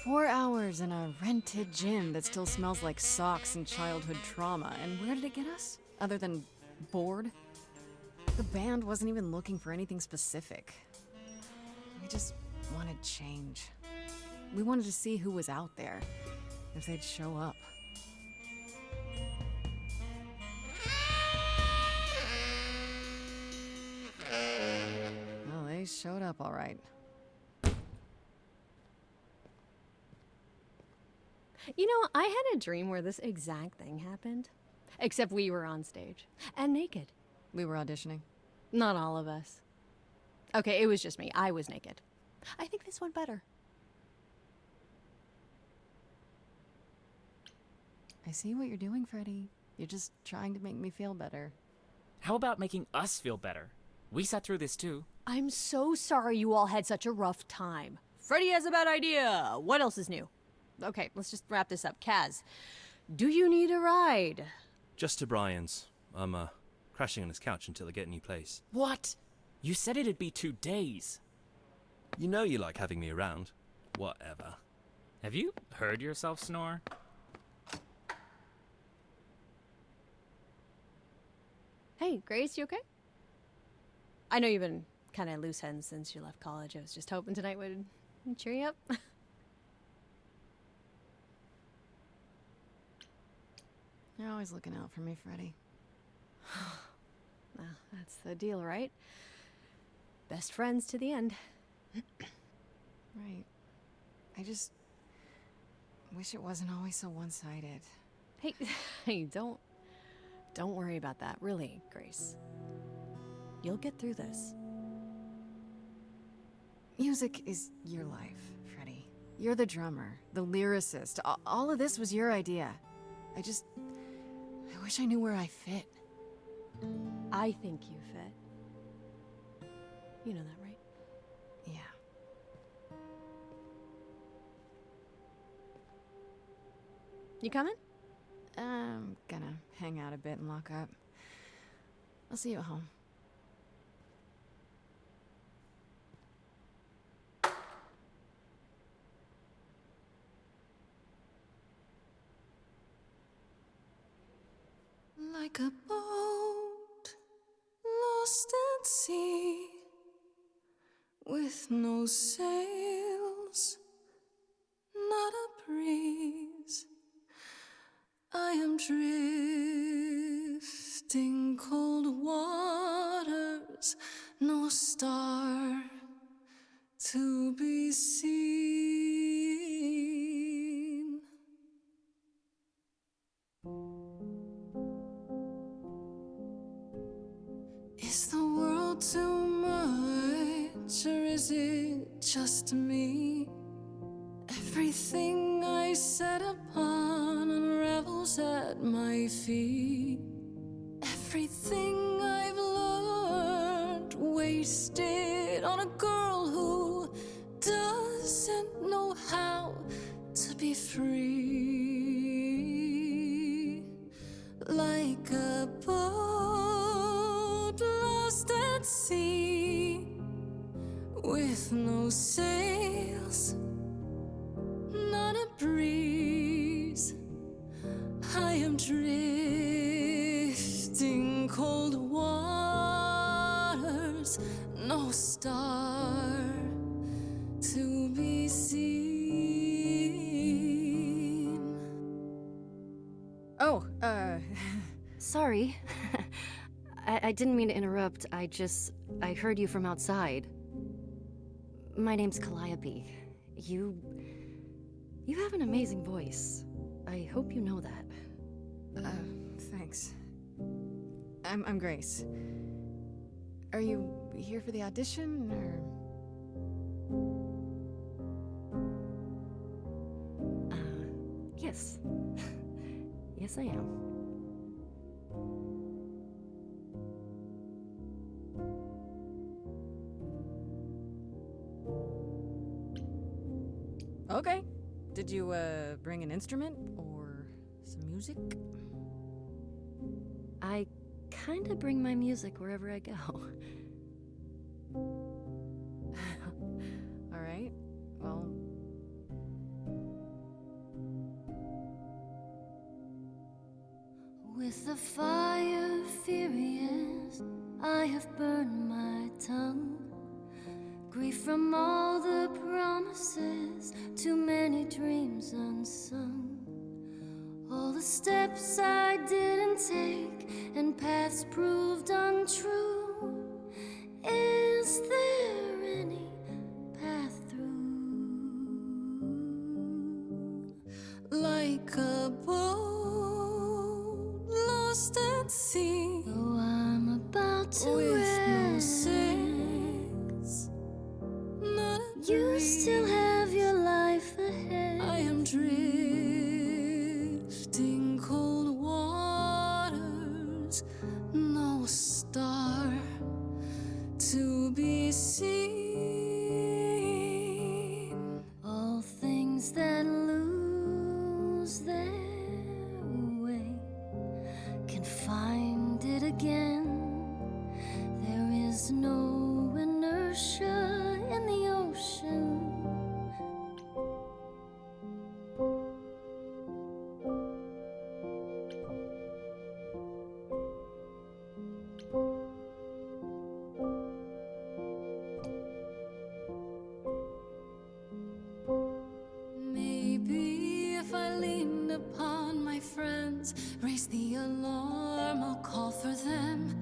4 hours in a rented gym that still smells like socks and childhood trauma, and where did it get us? Other than bored? The band wasn't even looking for anything specific. We just wanted change. We wanted to see who was out there, if they'd show up. Well, they showed up all right. You know, I had a dream where this exact thing happened. Except we were on stage. And naked. We were auditioning. Not all of us. Okay, it was just me. I was naked. I think this went better. I see what you're doing, Freddy. You're just trying to make me feel better. How about making us feel better? We sat through this too. I'm so sorry you all had such a rough time. Freddy has a bad idea. What else is new? Okay, let's just wrap this up. Kaz, do you need a ride? Just to Brian's. I'm, crashing on his couch until I get a new place. What? You said it'd be 2 days. You know you like having me around. Whatever. Have you heard yourself snore? Hey, Grace, you okay? I know you've been kind of loose ends since you left college. I was just hoping tonight would cheer you up. You're always looking out for me, Freddy. Well, that's the deal, right? Best friends to the end. Right. I just wish it wasn't always so one-sided. Hey, hey, don't worry about that, really, Grace. You'll get through this. Music is your life, Freddy. You're the drummer, the lyricist. All of this was your idea. I wish I knew where I fit. I think you fit. You know that, right? Yeah. You coming? I'm gonna hang out a bit and lock up. I'll see you at home. Like a boat lost at sea, with no sails, not a breeze, I am drifting cold waters, no star to be seen. Is the world too much, or is it just me? Everything I set upon unravels at my feet. Everything I've learned wasted on a girl who doesn't know how to be free. Like a boat lost at sea, with no sails, not a breeze, I am drifting cold waters, no star to be seen. Oh, Sorry. I didn't mean to interrupt. I heard you from outside. My name's Calliope. You have an amazing voice. I hope you know that. thanks. I'm Grace. Are you here for the audition, or? Yes. Yes, I am. Okay. Did you, bring an instrument or some music? I kinda bring my music wherever I go. All right. Well, With the fire furious, I have burned my tongue. Grief from all the promises, too many dreams unsung. All the steps I didn't take and paths proved untrue. Is there any path through? Like a boat lost at sea, Though I'm about to with no end, sails, not a you breeze. still have your life ahead. I am drifting cold waters, no star to be seen. All things that lose their way can find it again. There is no inertia in the ocean. Maybe if I leaned upon my friends, raise the alarm, I'll call for them.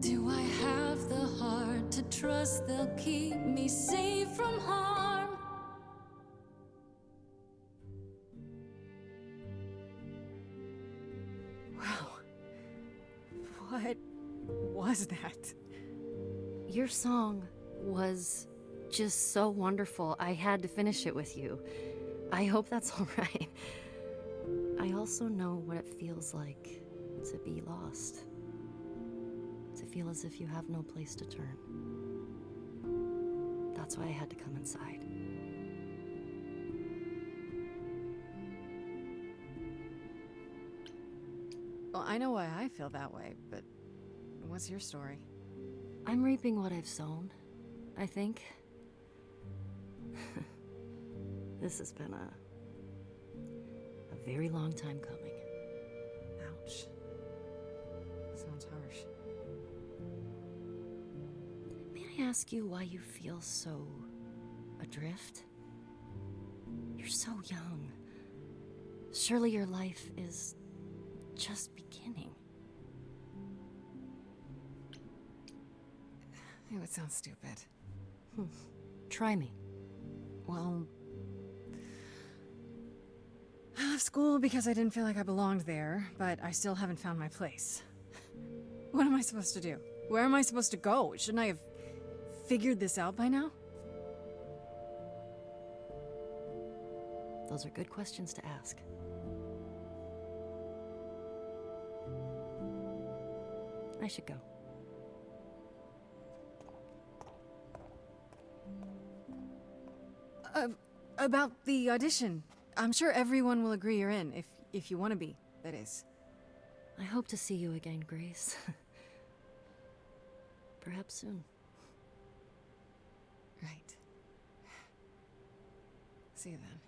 Do I have the heart to trust they'll keep me safe from harm? Wow. What was that? Your song was just so wonderful. I had to finish it with you. I hope that's all right. I also know what it feels like to be lost. To feel as if you have no place to turn. That's why I had to come inside. Well, I know why I feel that way, but what's your story? I'm reaping what I've sown, I think. This has been a very long time coming. Ouch. Sounds harsh. May I ask you why you feel so adrift? You're so young. Surely your life is just beginning. It would sound stupid. Try me. Well, I left school because I didn't feel like I belonged there, but I still haven't found my place. What am I supposed to do? Where am I supposed to go? Shouldn't I have figured this out by now? Those are good questions to ask. I should go. About the audition. I'm sure everyone will agree you're in, if you want to be, that is. I hope to see you again, Grace. Perhaps soon. Right. See you then.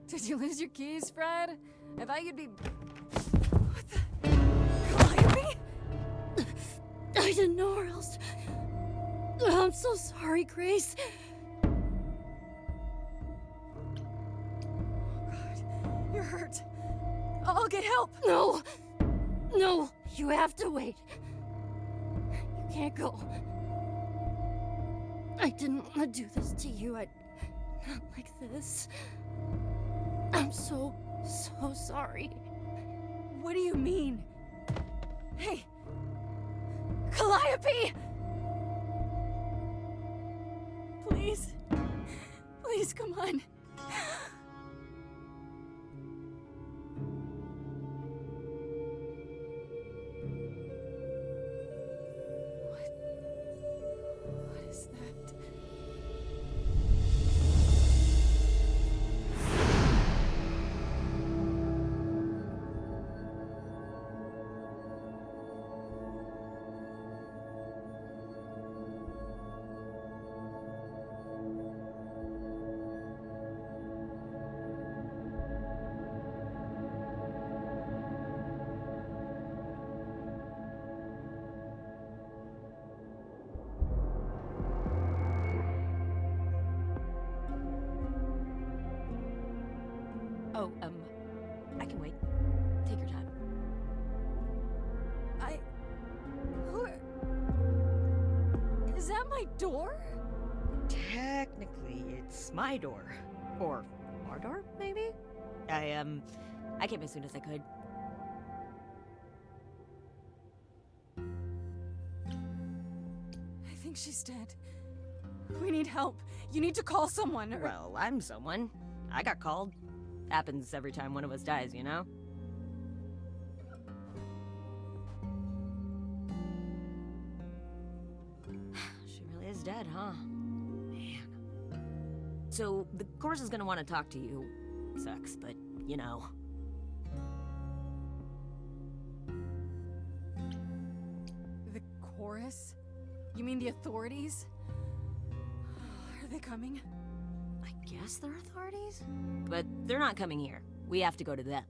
Did you lose your keys, Fred? I thought you'd be... What the... Calliope? I didn't know where else. I'm so sorry, Grace. Oh, God. You're hurt. I'll get help. No! No! You have to wait. You can't go. I didn't want to do this to you. Not like this. I'm so sorry. What do you mean? Hey, Calliope! Please. Please, come on. What is that? Oh, I can wait. Take your time. Who? Is that my door? Technically, it's my door. Or our door, maybe? I came as soon as I could. I think she's dead. We need help. You need to call someone. Well, I'm someone. I got called. Happens every time one of us dies, you know? She really is dead, huh? Man. So, the chorus is gonna want to talk to you. Sucks, but, you know. The chorus? You mean the authorities? Are they coming? I guess they're authorities? But they're not coming here. We have to go to them.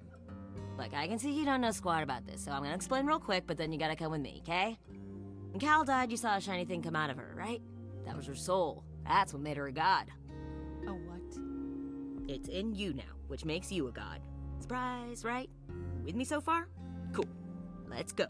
Look, I can see you don't know squat about this, so I'm gonna explain real quick, but then you gotta come with me, okay? When Cal died, you saw a shiny thing come out of her, right? That was her soul. That's what made her a god. A what? It's in you now, which makes you a god. Surprise, right? With me so far? Cool. Let's go.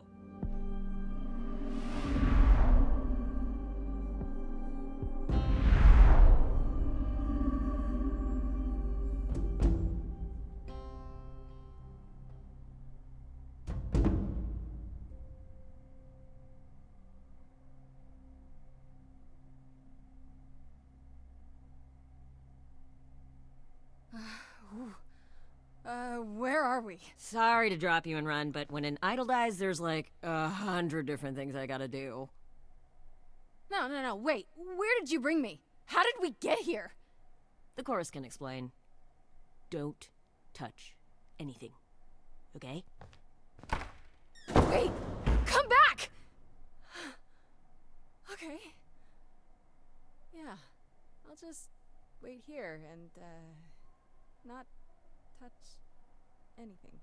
Where are we? Sorry to drop you and run, but when an idol dies, there's like 100 different things I gotta do. No, wait. Where did you bring me? How did we get here? The chorus can explain. Don't touch anything. Okay? Wait! Come back! Okay. Yeah. I'll just wait here and, not touch anything.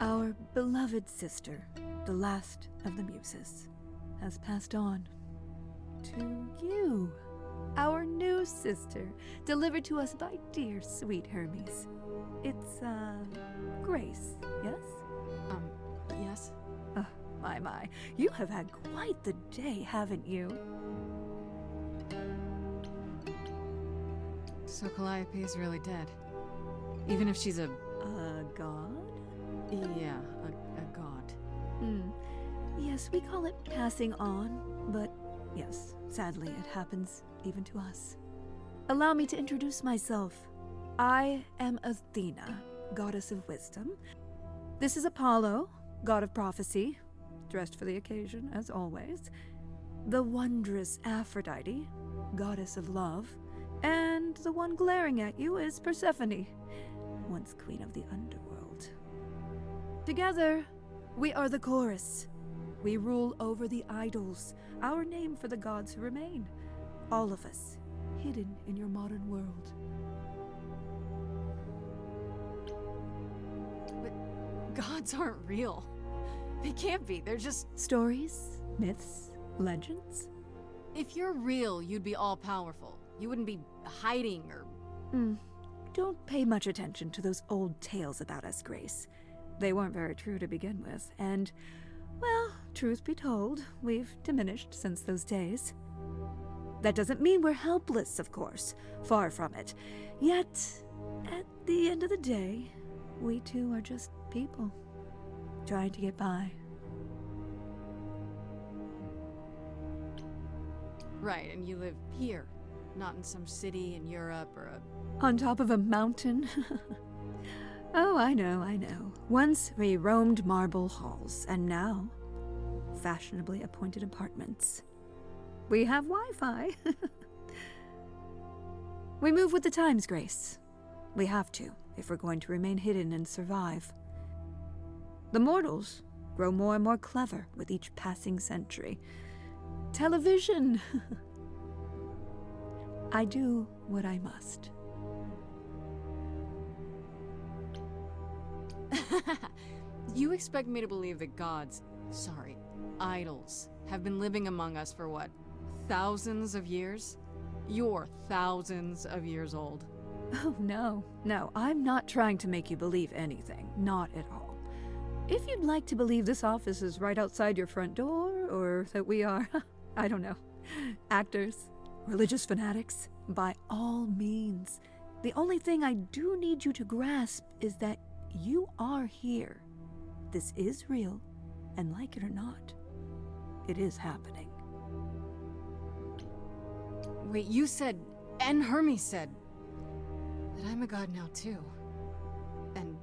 Our beloved sister, the last of the Muses, has passed on to you, our new sister, delivered to us by dear sweet Hermes. It's, Grace, yes? Yes? Oh, my. You have had quite the day, haven't you? So Calliope is really dead. Even if she's a God? yeah, a god. Yes, we call it passing on, but yes, sadly it happens even to us. Allow me to introduce myself. I am Athena, goddess of wisdom. This is Apollo, god of prophecy, dressed for the occasion, as always. The wondrous Aphrodite, goddess of love. And and the one glaring at you is Persephone, once queen of the underworld. Together, we are the chorus. We rule over the idols, our name for the gods who remain. All of us, hidden in your modern world. But gods aren't real. They can't be. They're just... Stories, myths, legends. If you're real, you'd be all-powerful. You wouldn't be hiding or... Don't pay much attention to those old tales about us, Grace. They weren't very true to begin with, and, well, truth be told, we've diminished since those days. That doesn't mean we're helpless, of course. Far from it. Yet, at the end of the day, we too are just people, trying to get by. Right, and you live here, not in some city in Europe or a... On top of a mountain? Oh, I know. Once we roamed marble halls, and now, fashionably appointed apartments. We have Wi-Fi. We move with the times, Grace. We have to, if we're going to remain hidden and survive. The mortals grow more and more clever with each passing century. Television! I do what I must. You expect me to believe that gods, sorry, idols, have been living among us for what, thousands of years? You're thousands of years old. Oh, no, I'm not trying to make you believe anything. Not at all. If you'd like to believe this office is right outside your front door, or that we are, I don't know, actors, religious fanatics, by all means. The only thing I do need you to grasp is that you are here. This is real, and like it or not, it is happening. Wait, you said, and Hermes said, that I'm a god now too. And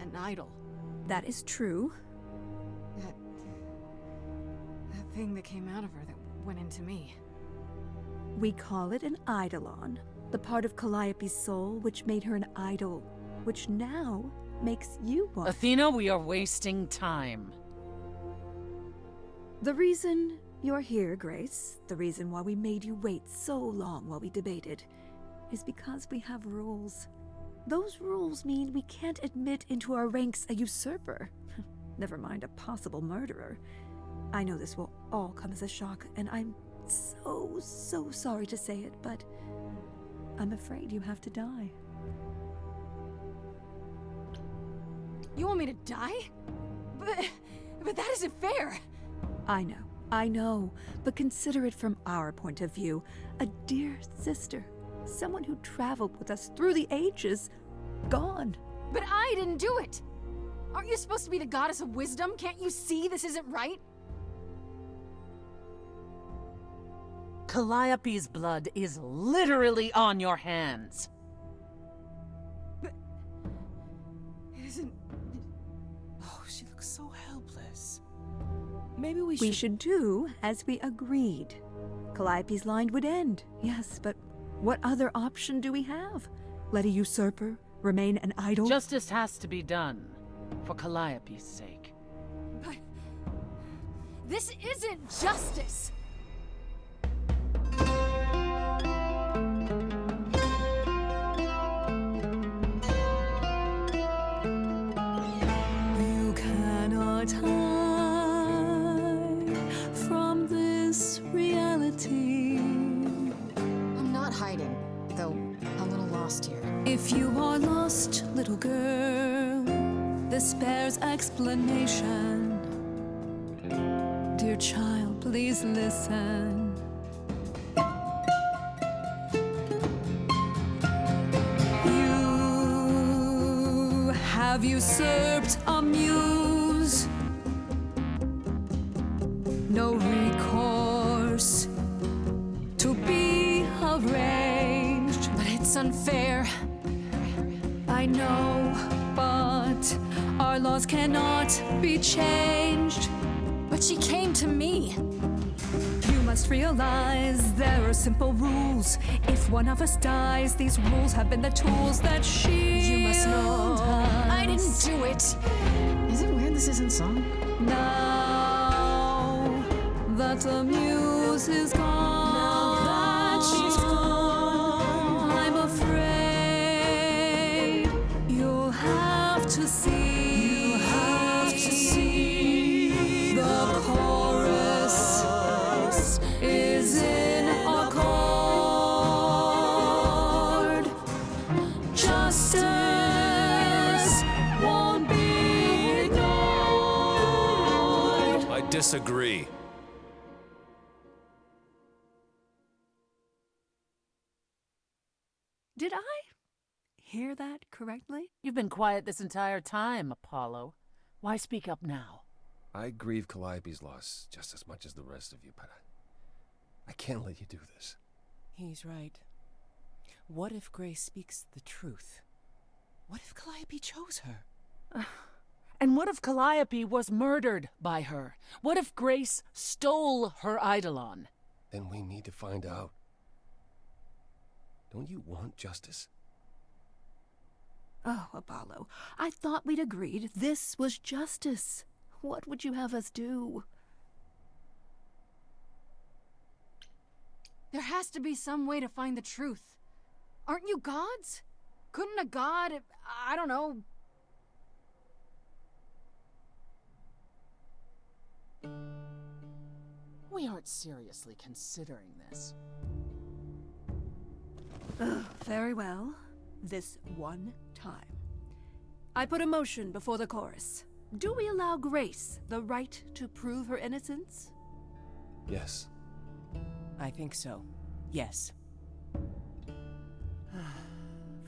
an idol. That is true. That thing that came out of her that went into me. We call it an eidolon, the part of Calliope's soul which made her an idol, which now makes you one. Athena, we are wasting time. The reason you're here, Grace, the reason why we made you wait so long while we debated, is because we have rules. Those rules mean we can't admit into our ranks a usurper. Never mind a possible murderer. I know this will all come as a shock, and I'm so sorry to say it, but I'm afraid you have to die. You want me to die? But that isn't fair! I know, but consider it from our point of view. A dear sister, someone who traveled with us through the ages, gone. But I didn't do it! Aren't you supposed to be the goddess of wisdom? Can't you see this isn't right? Calliope's blood is literally on your hands. But... it isn't... Oh, she looks so helpless. Maybe we We should do as we agreed. Calliope's line would end, yes, but what other option do we have? Let a usurper remain an idol? Justice has to be done, for Calliope's sake. But... this isn't justice! You cannot hide from this reality. I'm not hiding, though a little lost here. If you are lost, little girl, this bears explanation. Dear child, please listen. You have usurped a muse. No recourse to be arranged. But it's unfair. I know, but our laws cannot be changed. But she came to me. You must must realize there are simple rules. If one of us dies, these rules have been the tools that shield You must know I didn't us. do it. Is it weird this isn't song? Now that the muse is gone, I'm afraid you'll have to see. The chorus is in accord. Justice won't be ignored. I disagree. Did I hear that correctly? You've been quiet this entire time, Apollo. Why speak up now? I grieve Calliope's loss just as much as the rest of you, but I can't let you do this. He's right. What if Grace speaks the truth? What if Calliope chose her? And what if Calliope was murdered by her? What if Grace stole her Eidolon? Then we need to find out. Don't you want justice? Oh, Apollo, I thought we'd agreed this was justice. What would you have us do? There has to be some way to find the truth. Aren't you gods? Couldn't a god, I don't know... We aren't seriously considering this. Very well. This one time. I put a motion before the chorus. Do we allow Grace the right to prove her innocence? Yes. I think so. Yes.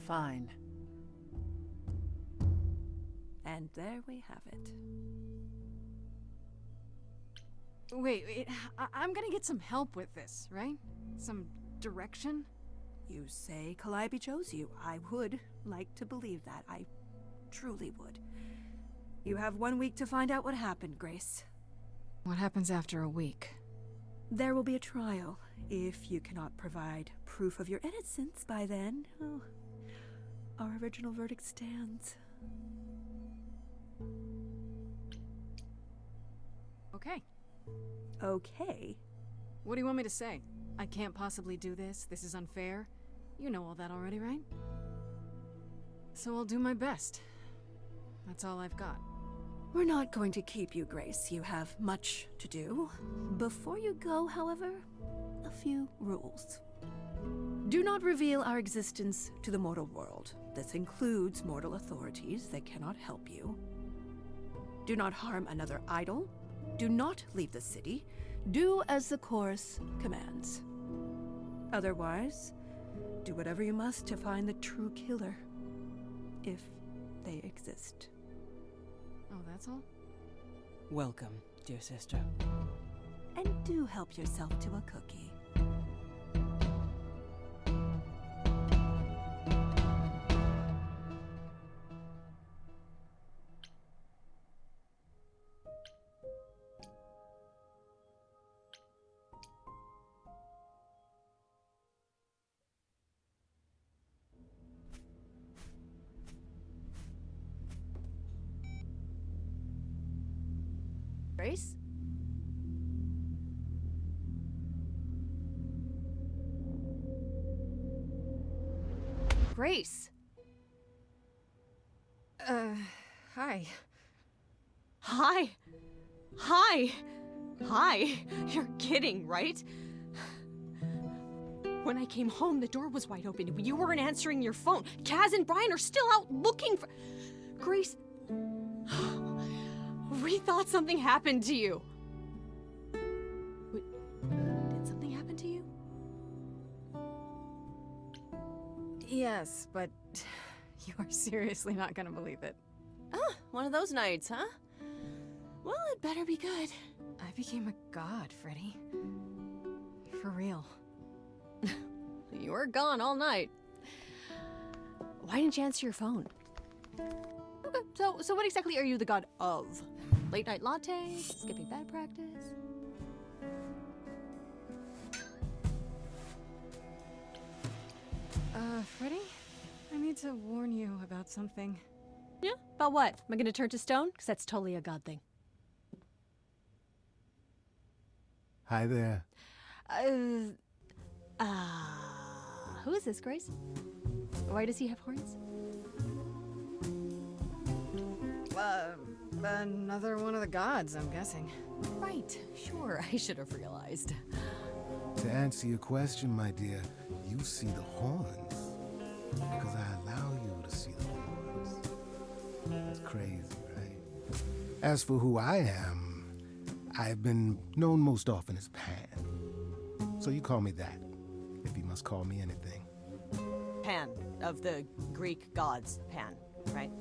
Fine. And there we have it. Wait, I'm gonna get some help with this, right? Some direction? You say Calliope chose you. I would like to believe that. I truly would. You have 1 week to find out what happened, Grace. What happens after a week? There will be a trial. If you cannot provide proof of your innocence by then, oh, our original verdict stands. Okay. Okay. What do you want me to say? I can't possibly do this. This is unfair. You know all that already, right? So I'll do my best. That's all I've got. We're not going to keep you, Grace. You have much to do. Before you go, however, a few rules. Do not reveal our existence to the mortal world. This includes mortal authorities that cannot help you. Do not harm another idol. Do not leave the city. Do as the chorus commands. Otherwise, do whatever you must to find the true killer, if they exist. Oh, that's all? Welcome, dear sister. And do help yourself to a cookie. Grace? Grace! Hi. Hi. Hi. Hi. You're kidding, right? When I came home, the door was wide open. You weren't answering your phone. Kaz and Brian are still out looking for... Grace... We thought something happened to you. Wait, did something happen to you? Yes, but you are seriously not gonna believe it. Ah, one of those nights, huh? Well, it better be good. I became a god, Freddy. For real. You were gone all night. Why didn't you answer your phone? Okay, so what exactly are you the god of? Late night lattes? Skipping bad practice? Freddy? I need to warn you about something. Yeah? About what? Am I gonna turn to stone? Because that's totally a god thing. Hi there. Who is this, Grace? Why does he have horns? Another one of the gods, I'm guessing. Right, sure, I should have realized. To answer your question, my dear, you see the horns because I allow you to see the horns. It's crazy, right? As for who I am, I've been known most often as Pan. So you call me that, if you must call me anything. Pan, of the Greek gods, Pan, right?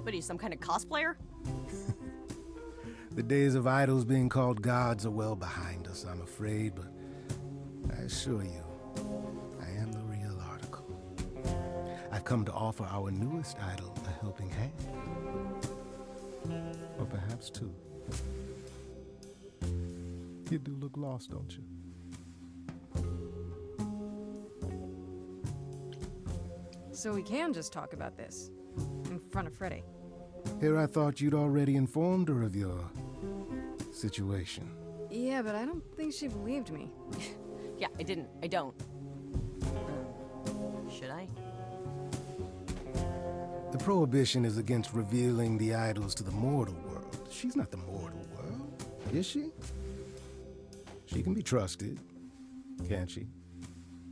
What are you, some kind of cosplayer? The days of idols being called gods are well behind us, I'm afraid, but I assure you, I am the real article. I've come to offer our newest idol a helping hand. Or perhaps two. You do look lost, don't you? So we can just talk about this in front of Freddy. Here I thought you'd already informed her of your situation. Yeah, but I don't think she believed me. Yeah, I didn't. I don't. Should I? The prohibition is against revealing the idols to the mortal world. She's not the mortal world, is she? She can be trusted, can't she?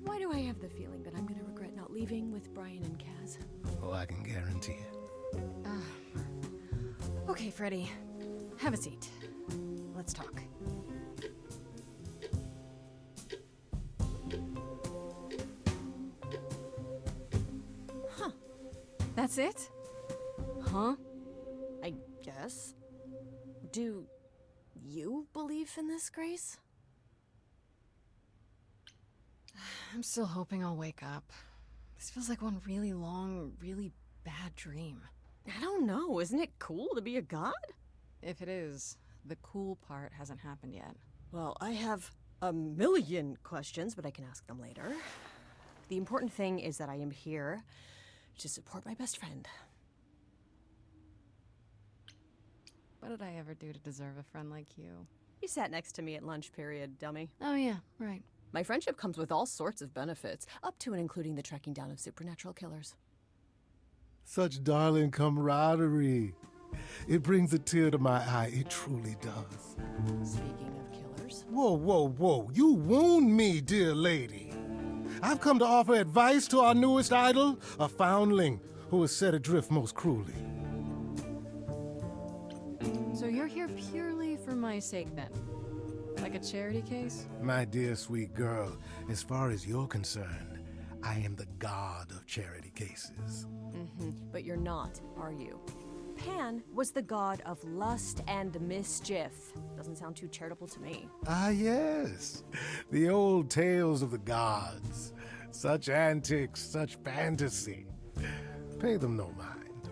Why do I have the feeling that I'm gonna regret not leaving with Brian and Kaz? Oh, I can guarantee it. Okay, Freddy. Have a seat. Let's talk. Huh. That's it? Huh? I guess. Do you believe in this, Grace? I'm still hoping I'll wake up. This feels like one really long, really bad dream. I don't know. Isn't it cool to be a god? If it is, the cool part hasn't happened yet. Well, I have a million questions, but I can ask them later. The important thing is that I am here to support my best friend. What did I ever do to deserve a friend like you? You sat next to me at lunch period, dummy. Oh yeah, right. My friendship comes with all sorts of benefits, up to and including the tracking down of supernatural killers. Such darling camaraderie. It brings a tear to my eye. It truly does. Speaking of killers... Whoa, whoa, whoa. You wound me, dear lady. I've come to offer advice to our newest idol, a foundling who was set adrift most cruelly. So you're here purely for my sake then? Like a charity case? My dear sweet girl, as far as you're concerned, I am the god of charity cases. But you're not, are you? Pan was the god of lust and mischief. Doesn't sound too charitable to me. Ah, yes. The old tales of the gods. Such antics, such fantasy. Pay them no mind.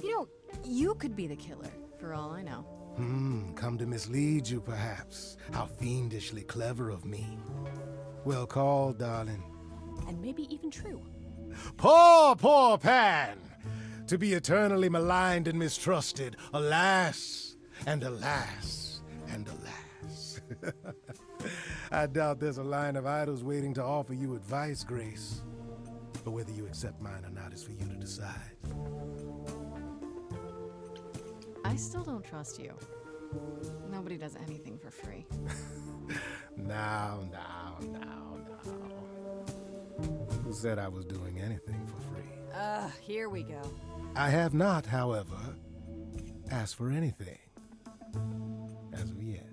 You know, you could be the killer, for all I know. Come to mislead you, perhaps. How fiendishly clever of me. Well called, darling. And maybe even true. Poor, poor Pan! To be eternally maligned and mistrusted. Alas, and alas, and alas. I doubt there's a line of idols waiting to offer you advice, Grace. But whether you accept mine or not is for you to decide. I still don't trust you. Nobody does anything for free. Now. Who said I was doing anything for free? Here we go. I have not, however, asked for anything. As of yet.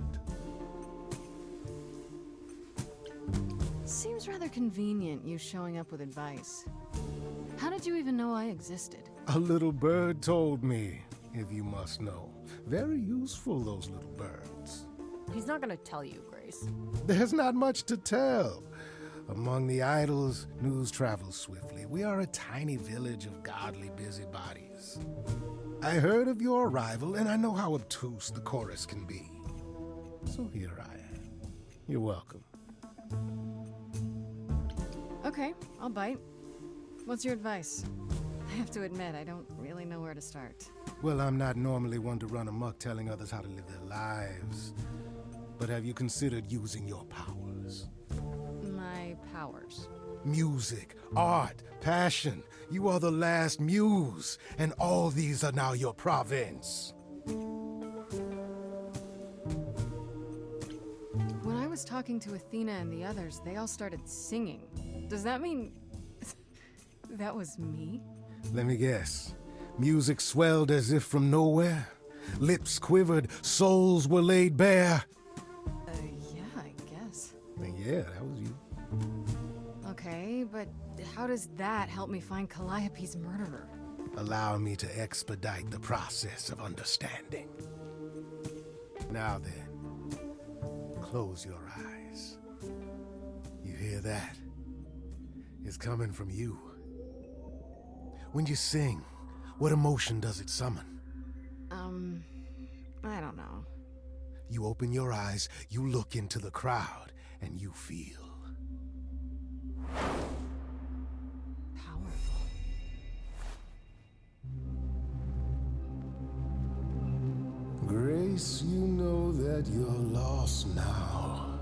Seems rather convenient, you showing up with advice. How did you even know I existed? A little bird told me, if you must know. Very useful, those little birds. He's not gonna tell you, Grace. There's not much to tell. Among the idols, news travels swiftly. We are a tiny village of godly busybodies. I heard of your arrival, and I know how obtuse the chorus can be. So here I am. You're welcome. Okay, I'll bite. What's your advice? I have to admit, I don't really know where to start. Well, I'm not normally one to run amok telling others how to live their lives. But have you considered using your powers? My powers. Music, art, passion. You are the last muse, and all these are now your province. When I was talking to Athena and the others, they all started singing. Does that mean that was me? Let me guess. Music swelled as if from nowhere. Lips quivered, souls were laid bare. Yeah, I guess. And yeah, that was you. Okay, but how does that help me find Calliope's murderer? Allow me to expedite the process of understanding. Now then, close your eyes. You hear that? It's coming from you. When you sing, what emotion does it summon? I don't know. You open your eyes, you look into the crowd, and you feel powerful. Grace, you know that you're lost now.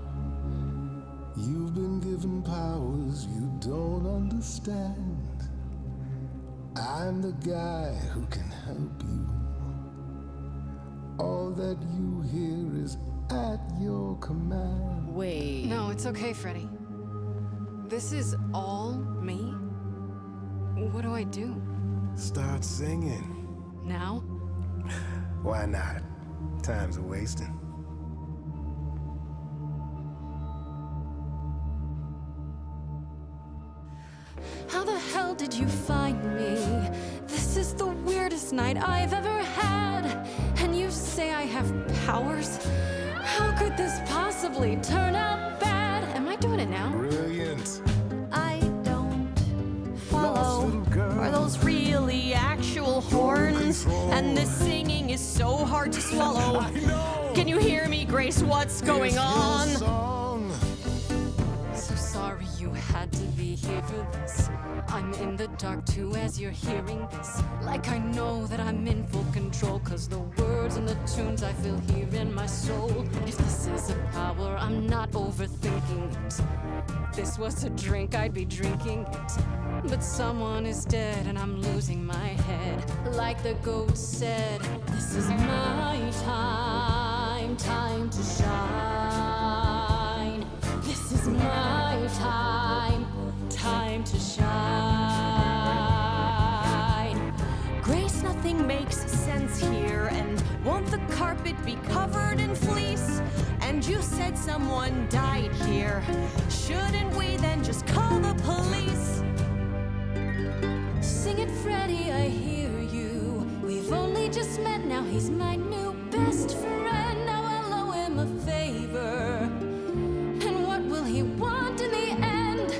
You've been given powers you don't understand. I'm the guy who can help you. All that you hear is at your command. Wait. No, it's okay, Freddy. This is all me? What do I do? Start singing. Now? Why not? Time's a wasting. How the hell did you find me? This is the weirdest night I've ever had. And you say I have powers? How could this possibly turn out bad? Am I doing it now? Brilliant. I don't Lost follow. little girl. Are those really actual horns? control. And this singing is so hard to swallow. I know. Can you hear me, Grace? What's going It's your on? song. So sorry you had to be here for this. I'm in the dark too as you're hearing this. Like I know that I'm in full control, 'cause the words and the tunes I feel here in my soul. If this is a power, I'm not overthinking it. If this was a drink, I'd be drinking it. But someone is dead and I'm losing my head. Like the goat said, this is my time, time to shine. This is my time, time to shine. Grace, nothing makes sense here. And won't the carpet be covered in fleece? And you said someone died here. Shouldn't we then just call the police? Sing it, Freddy, I hear you. We've only just met, now he's my new best friend. Now I'll owe him a favor. And what will he want in the end?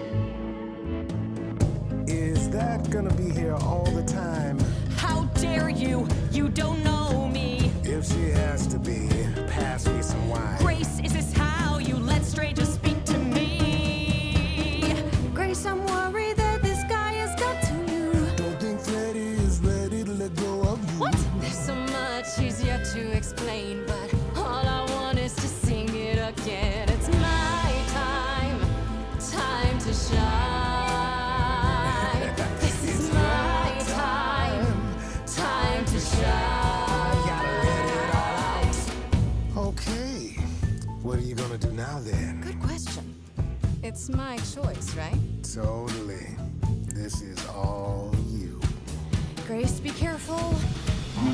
Is that gonna be here all the time? How dare you? You don't know me. If she has to be, pass me some wine. Grace, is this how you let strangers speak to me? Grace, I'm worried that this guy has got to you. Don't think Freddy is ready to let go of you. What? There's so much easier to explain, but all I want is to sing it again. It's my time, time to shine. This is my time, time to shine. Gotta let it all out. Okay. What are you gonna do now then? Good question. It's my choice, right? Totally. This is all you. Grace, be careful.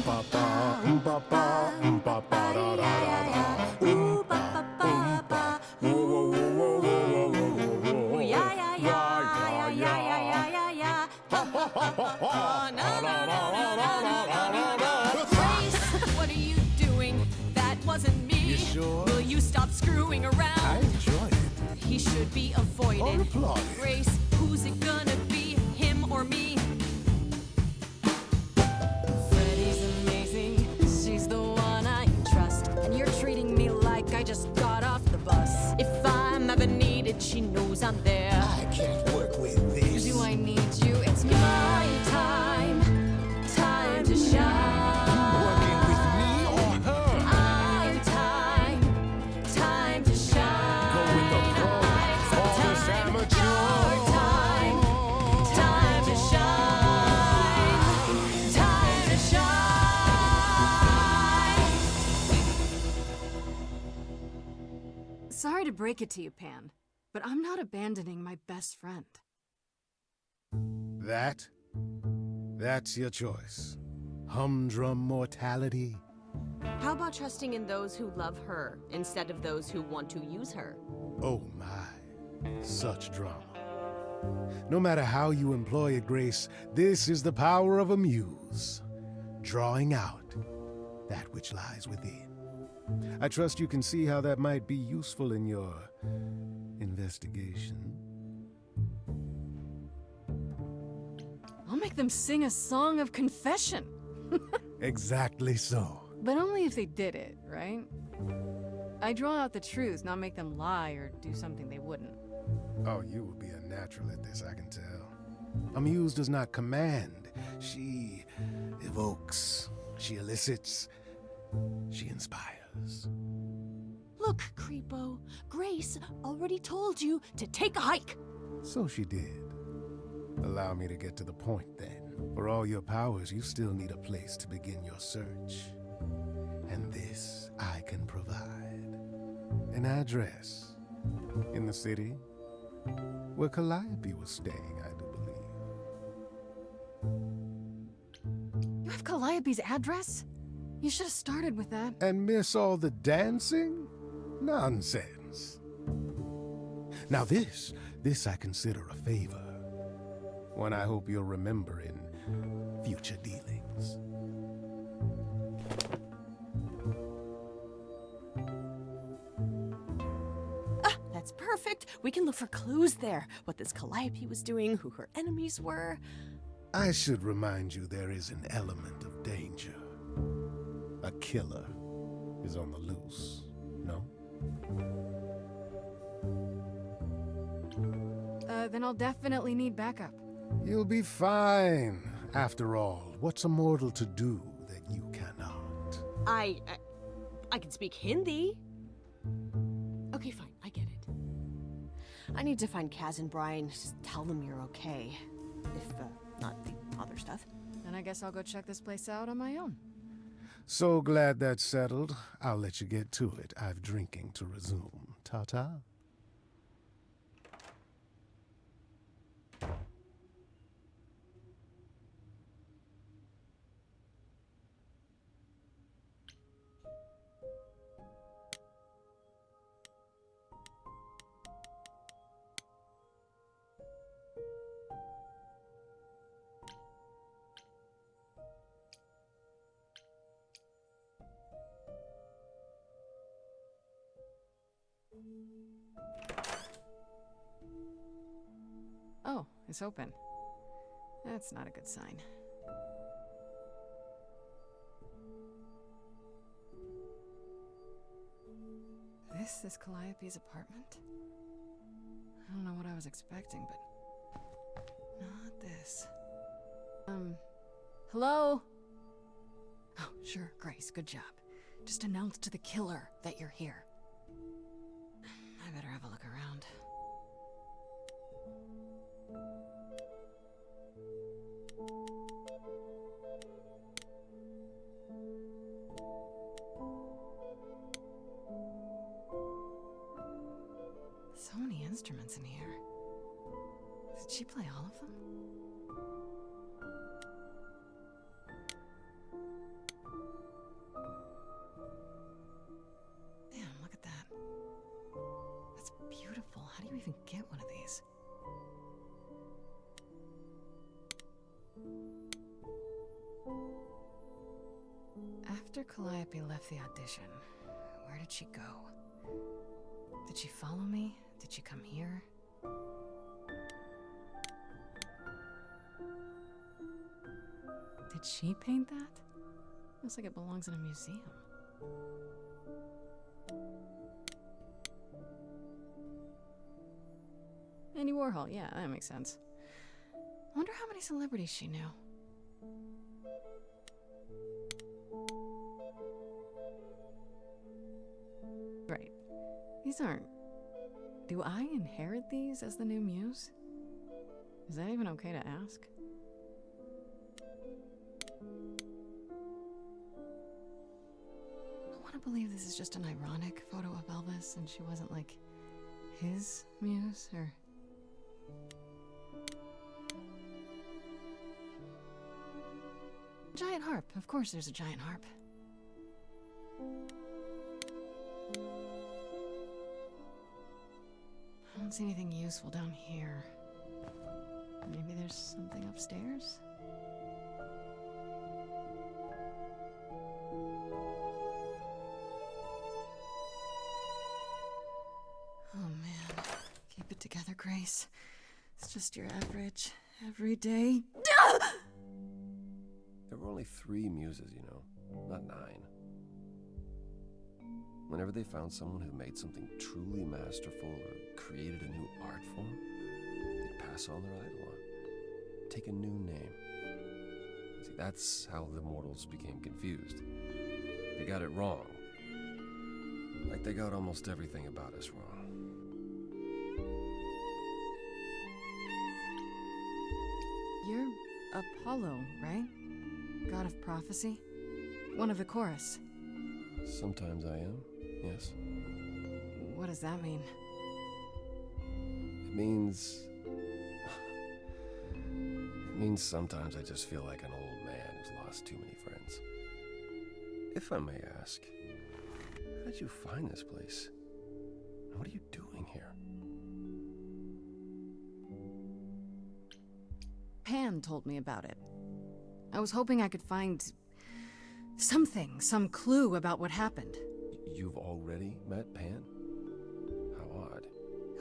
Ba-ba, ba-ba, ba-ba, da, da, da, da. Ooh, ba, ba, ba, ba. Whoa, whoa, whoa, whoa, whoa, whoa, whoa, Ooh, yeah, yeah, yeah, yeah, yeah, yeah, yeah, yeah. Oh, no, no, no, no, no, no, no, no. Grace, what are you doing? That wasn't me. You sure? Will you stop screwing I around? enjoy it. He should be Or avoided. applauded. Grace, who's it gonna be? Him or me? Freddy's amazing. She's the one I trust. And you're treating me like I just got off the bus. If I'm ever needed, she knows I'm there. I can't work with this. Do I need you? It's my time. Time to shine. Working with me or her? Our time. Time to shine. Go with the flow. All this amateur. Your time. Time to shine. Time to shine. Sorry to break it to you, Pan, but I'm not abandoning my best friend. That's your choice. Humdrum mortality. How about trusting in those who love her instead of those who want to use her? Oh my, such drama. No matter how you employ it, Grace, this is the power of a muse, drawing out that which lies within. I trust you can see how that might be useful in your investigation. I'll make them sing a song of confession. Exactly so. But only if they did it, right? I draw out the truth, not make them lie or do something they wouldn't. Oh, you will be a natural at this, I can tell. A muse does not command. She evokes. She elicits. She inspires. Look, Creepo, Grace already told you to take a hike. So she did. Allow me to get to the point, then. For all your powers, you still need a place to begin your search. And this I can provide. An address. In the city, where Calliope was staying, I do believe. You have Calliope's address? You should have started with that. And miss all the dancing? Nonsense. Now this I consider a favor. One I hope you'll remember in future dealings. That's perfect. We can look for clues there. What this Calliope was doing, who her enemies were. I should remind you there is an element of danger. A killer is on the loose, no? Then I'll definitely need backup. You'll be fine. After all, what's a mortal to do that you cannot? I can speak Hindi. Okay, fine. I get it. I need to find Kaz and Brian. Just tell them you're okay. If, not the other stuff. Then I guess I'll go check this place out on my own. So glad that's settled. I'll let you get to it. I've drinking to resume. Ta-ta. Oh, it's open. That's not a good sign. This is Calliope's apartment? I don't know what I was expecting, but not this. Hello? Oh, sure, Grace, good job. Just announce to the killer that you're here. I better have a look around. So many instruments in here. Did she play all of them? Damn, look at that. That's beautiful. How do you even get one of these? After Calliope left the audition, where did she go? Did she follow me? Did she come here? Did she paint that? Looks like it belongs in a museum. Andy Warhol, yeah, that makes sense. Wonder how many celebrities she knew. Right. These aren't... Do I inherit these as the new muse? Is that even okay to ask? I want to believe this is just an ironic photo of Elvis and she wasn't like his muse, or... Giant harp. Of course there's a giant harp. I don't see anything useful down here. Maybe there's something upstairs? Oh man. Keep it together, Grace. It's just your average, everyday... There were only 3 muses, you know, not 9. Whenever they found someone who made something truly masterful or created a new art form, they'd pass on their idol on, take a new name. See, that's how the mortals became confused. They got it wrong. Like they got almost everything about us wrong. You're Apollo, right? God of prophecy? One of the chorus. Sometimes I am, yes. What does that mean? It means sometimes I just feel like an old man who's lost too many friends. If I may ask, how did you find this place? And what are you doing here? Pan told me about it. I was hoping I could find something, some clue about what happened. You've already met Pan? How odd.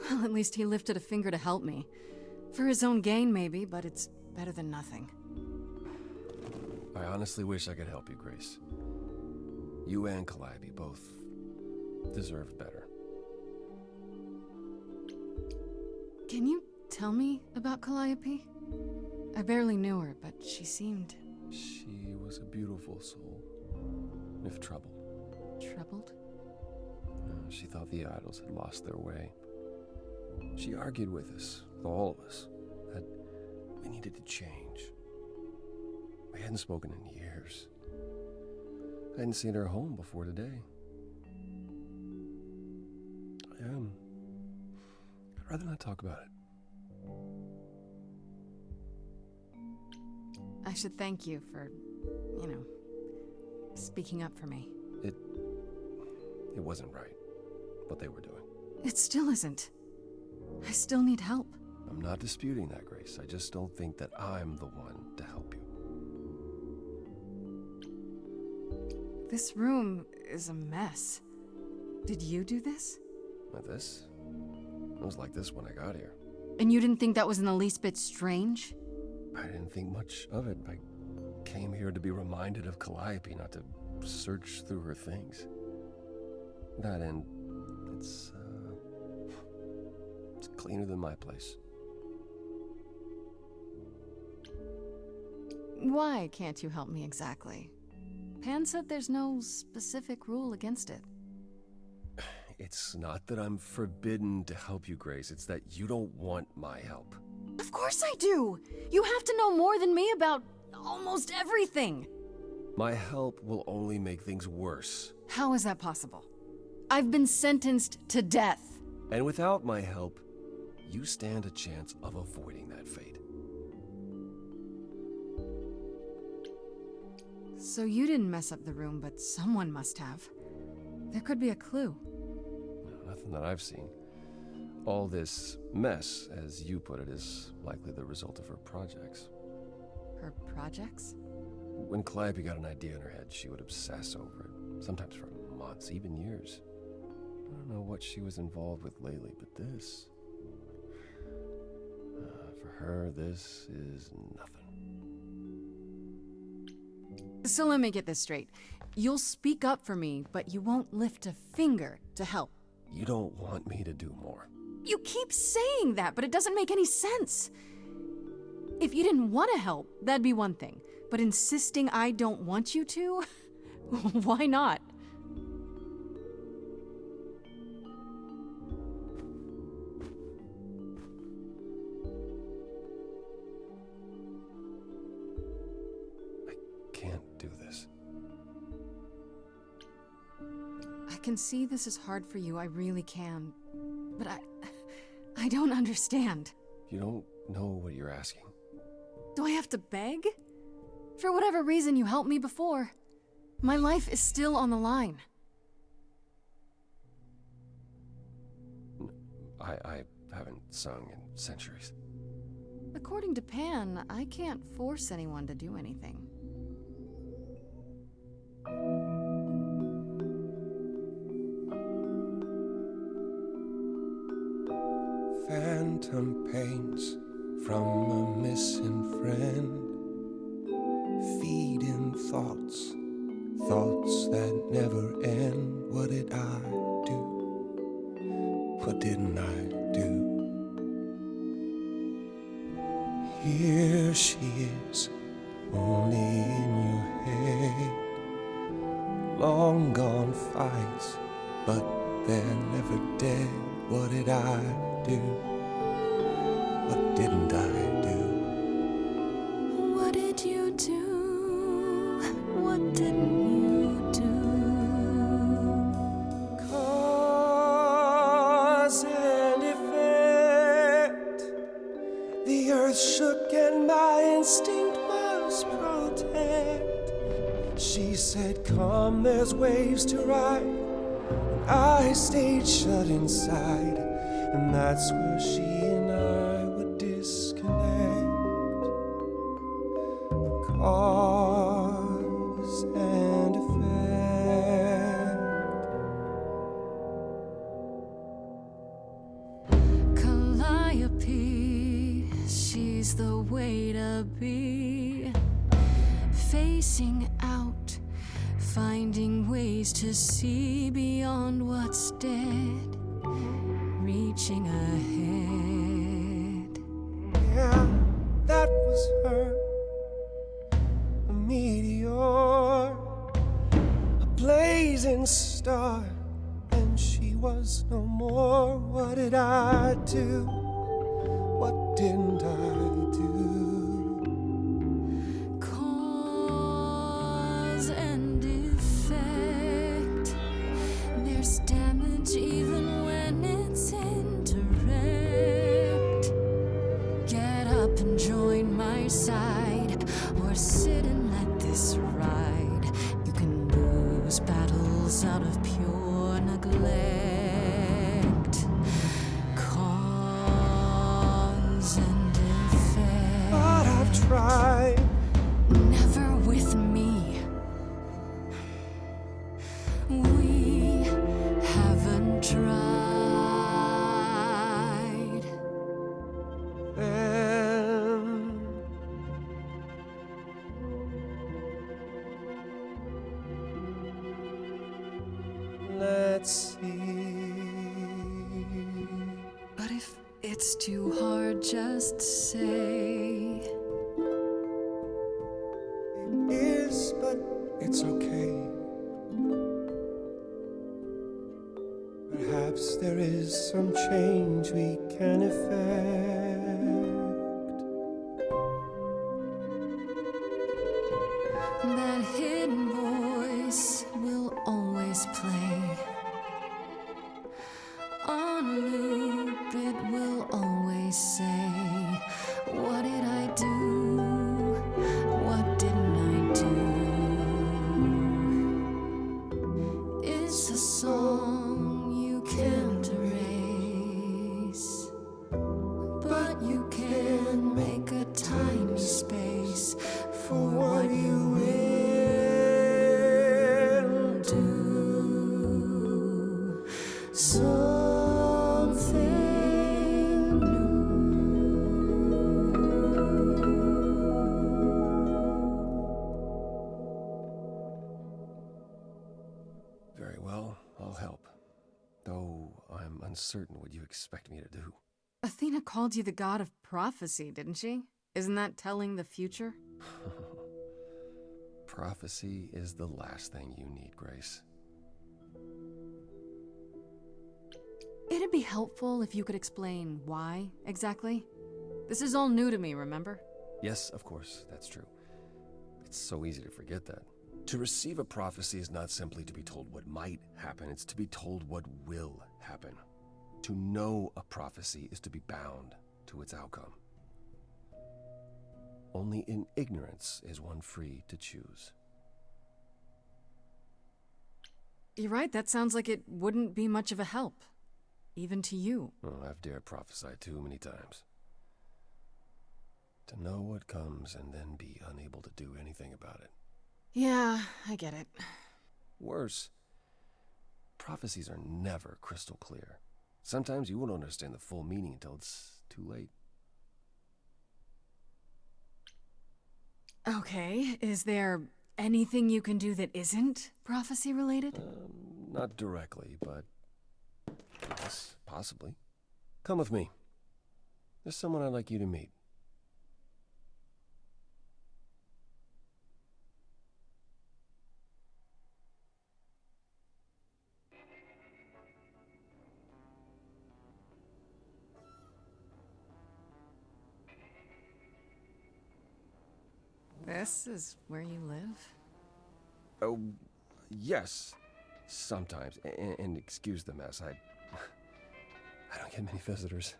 Well, at least he lifted a finger to help me. For his own gain, maybe, but it's better than nothing. I honestly wish I could help you, Grace. You and Calliope both deserved better. Can you tell me about Calliope? I barely knew her, but she seemed... She was a beautiful soul, if troubled. Troubled? She thought the idols had lost their way. She argued with us, with all of us, that we needed to change. We hadn't spoken in years. I hadn't seen her home before today. I'd rather not talk about it. I should thank you for, speaking up for me. It wasn't right, what they were doing. It still isn't. I still need help. I'm not disputing that, Grace. I just don't think that I'm the one to help you. This room is a mess. Did you do this? This? It was like this when I got here. And you didn't think that was in the least bit strange? I didn't think much of it. I came here to be reminded of Calliope, not to search through her things. That and it's cleaner than my place. Why can't you help me exactly? Pan said there's no specific rule against it. It's not that I'm forbidden to help you, Grace. It's that you don't want my help. Of course I do! You have to know more than me about almost everything! My help will only make things worse. How is that possible? I've been sentenced to death. And without my help, you stand a chance of avoiding that fate. So you didn't mess up the room, but someone must have. There could be a clue. Nothing that I've seen. All this mess, as you put it, is likely the result of her projects. Her projects? When Calliope got an idea in her head, she would obsess over it, sometimes for months, even years. I don't know what she was involved with lately, but this... for her, this is nothing. So let me get this straight. You'll speak up for me, but you won't lift a finger to help. You don't want me to do more. You keep saying that, but it doesn't make any sense. If you didn't want to help, that'd be one thing. But insisting I don't want you to? Why not? I can't do this. I can see this is hard for you, I really can. But I don't understand. You don't know what you're asking. Do I have to beg? For whatever reason you helped me before. My life is still on the line. I haven't sung in centuries. According to Pan, I can't force anyone to do anything. Phantom pains from a missing friend, feeding thoughts, thoughts that never end. What did I do? What didn't I do? Here she is, only in your head. Long gone fights, but they're never dead. What did I do? What didn't I do? What did you do? What didn't you do? Cause and effect. The earth shook and my instinct was protect. She said, come, there's waves to ride. I stayed shut inside, and that's where she and I would disconnect. Cause and effect. Calliope, she's the way to be. Facing out, finding ways to see beyond what's dead, reaching ahead. Yeah, that was her. A meteor, a blazing star, and she was no more. What did I do? What didn't I do? Cause and effect. There's damage even when it's indirect. Get up and join my side, or sit and let this ride. You can lose battles out of pure neglect. Cause and effect. But I've tried. Never with me. We haven't tried. Then let's see. But if it's too hard, just say. It is, but it's okay. Perhaps there is some change we can effect. That hidden voice will always play. On loop, it will always say, what did I do? What didn't I do? It's a song you can't erase, but you can make a tiny space for what you will do. Something new. Very well, I'll help. though I'm uncertain what you expect me to do. Athena called you the god of prophecy, didn't she? Isn't that telling the future? Prophecy is the last thing you need, Grace. It'd be helpful if you could explain why, exactly. This is all new to me, remember? Yes, of course, that's true. It's so easy to forget that. To receive a prophecy is not simply to be told what might happen, it's to be told what will happen. To know a prophecy is to be bound to its outcome. Only in ignorance is one free to choose. You're right, that sounds like it wouldn't be much of a help. Even to you. Oh, I've dared prophesy too many times. To know what comes and then be unable to do anything about it. Yeah, I get it. Worse, prophecies are never crystal clear. Sometimes you won't understand the full meaning until it's too late. Okay, is there anything you can do that isn't prophecy related? Not directly, but yes, possibly. Come with me. There's someone I'd like you to meet. This is where you live? Oh, yes. Sometimes. And excuse the mess. I don't get many visitors.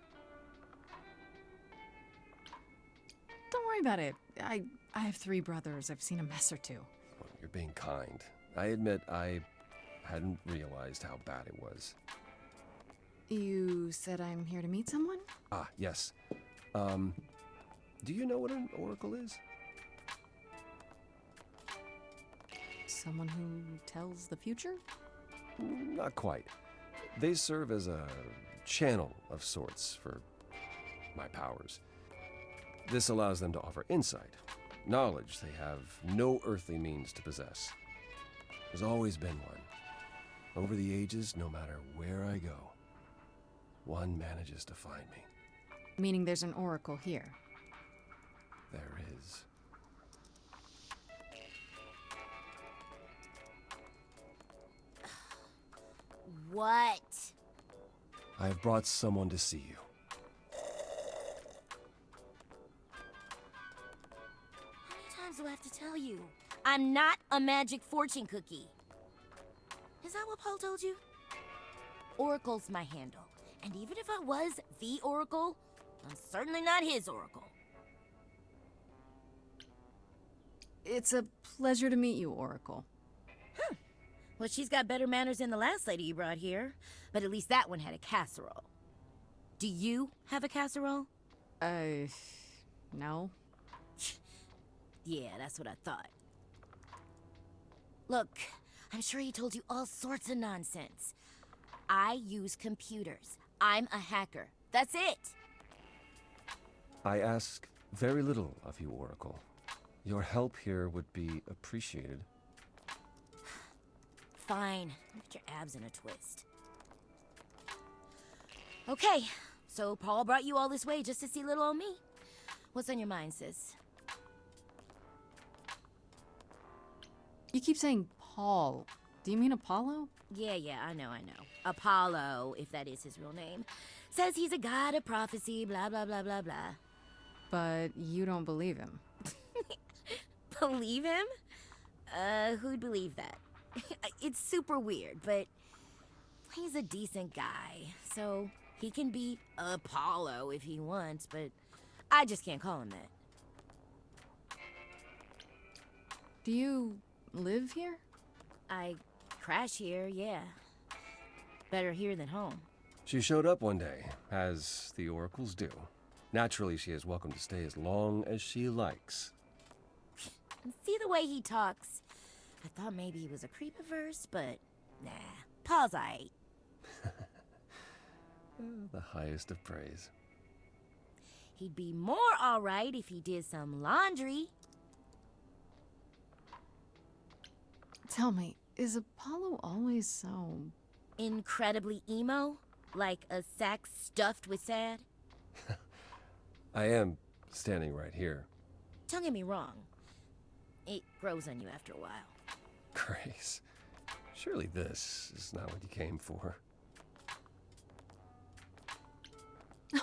Don't worry about it. I have 3 brothers. I've seen a mess or two. Well, you're being kind. I admit I hadn't realized how bad it was. You said I'm here to meet someone? Ah, yes. Do you know what an oracle is? Someone who tells the future? Not quite. They serve as a channel of sorts for my powers. This allows them to offer insight, knowledge they have no earthly means to possess. There's always been one. Over the ages, no matter where I go, one manages to find me. Meaning there's an oracle here. There is. What? I have brought someone to see you. How many times do I have to tell you? I'm not a magic fortune cookie. Is that what Paul told you? Oracle's my handle. And even if I was the Oracle, I'm certainly not his Oracle. It's a pleasure to meet you, Oracle. Well, she's got better manners than the last lady you brought here. But at least that one had a casserole. Do you have a casserole? No. Yeah, that's what I thought. Look, I'm sure he told you all sorts of nonsense. I use computers. I'm a hacker. That's it. I ask very little of you, Oracle. Your help here would be appreciated. Fine. Put your abs in a twist. Okay, so Paul brought you all this way just to see little old me. What's on your mind, sis? You keep saying Paul. Do you mean Apollo? Yeah, I know. Apollo, if that is his real name, says he's a god of prophecy, blah, blah, blah, blah, blah. But you don't believe him. Believe him? Who'd believe that? It's super weird, but he's a decent guy, so he can be Apollo if he wants, but I just can't call him that. Do you live here? I crash here, yeah. Better here than home. She showed up one day, as the oracles do. Naturally, she is welcome to stay as long as she likes. See the way he talks? I thought maybe he was a creepiverse, but nah. Paul's aight. The highest of praise. He'd be more alright if he did some laundry. Tell me, is Apollo always so incredibly emo? Like a sack stuffed with sad? I am standing right here. Don't get me wrong. It grows on you after a while. Grace, surely this is not what you came for.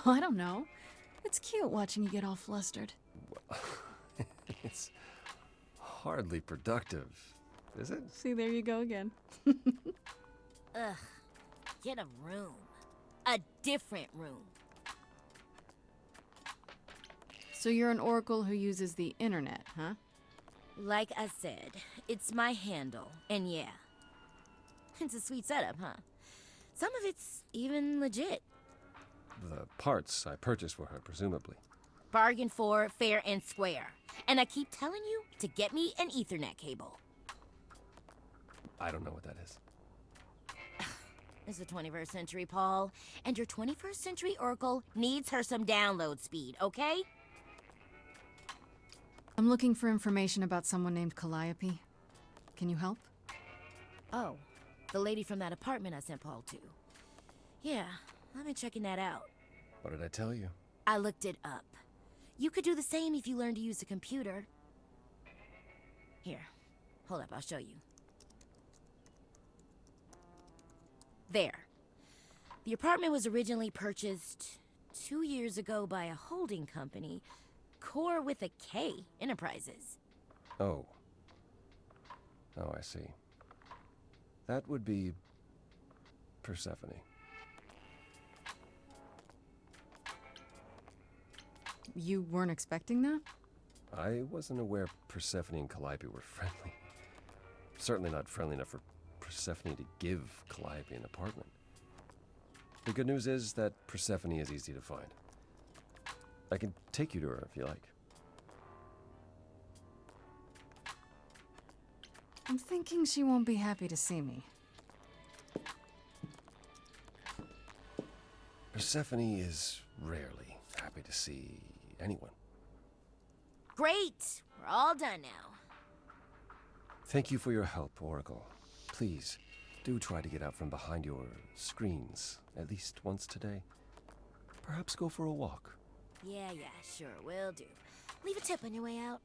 Oh, I don't know. It's cute watching you get all flustered. Well, it's hardly productive, is it? See, there you go again. Ugh. Get a room. A different room. So you're an oracle who uses the internet, huh? Like I said, it's my handle. And yeah, it's a sweet setup, huh? Some of it's even legit. The parts I purchased for her, presumably. Bargain for, fair and square. And I keep telling you to get me an Ethernet cable. I don't know what that is. It's the 21st century, Paul. And your 21st century oracle needs her some download speed, okay? I'm looking for information about someone named Calliope. Can you help? Oh, the lady from that apartment I sent Paul to. Yeah, I've been checking that out. What did I tell you? I looked it up. You could do the same if you learned to use a computer. Here, hold up, I'll show you. There. The apartment was originally purchased 2 years ago by a holding company, Core with a K Enterprises. Oh. Oh, I see. That would be Persephone. You weren't expecting that? I wasn't aware Persephone and Calliope were friendly. Certainly not friendly enough for Persephone to give Calliope an apartment. The good news is that Persephone is easy to find. I can take you to her if you like. I'm thinking she won't be happy to see me. Persephone is rarely happy to see anyone. Great! We're all done now. Thank you for your help, Oracle. Please, do try to get out from behind your screens at least once today. Perhaps go for a walk. Yeah, sure, will do. Leave a tip on your way out.